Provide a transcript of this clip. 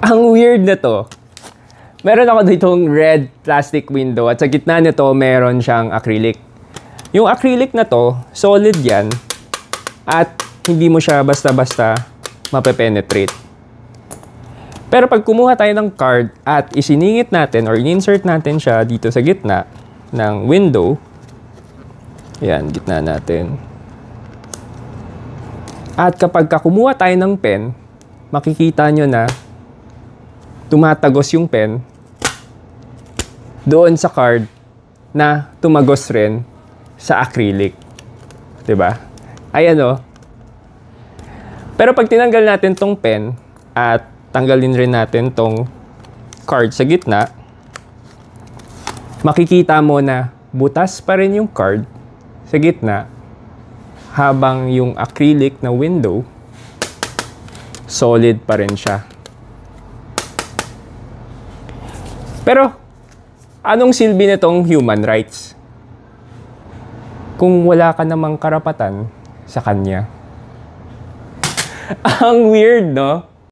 Ang weird na to. Meron ako ditong red plastic window at sa gitna nito meron siyang acrylic. Yung acrylic na to, solid yan at hindi mo siya basta-basta mapepenetrate. Pero pag kumuha tayo ng card at isiningit natin or insert natin siya dito sa gitna ng window, yan, gitna natin. At kapag kumuha tayo ng pen, makikita nyo na tumatagos yung pen doon sa card na tumagos rin sa acrylic. Diba? Ayan o. Pero pag tinanggal natin tong pen at tanggalin rin natin tong card sa gitna, makikita mo na butas pa rin yung card sa gitna habang yung acrylic na window solid pa rin siya. Pero anong silbi nitong human rights kung wala ka namang karapatan sa kanya? Ang weird, no?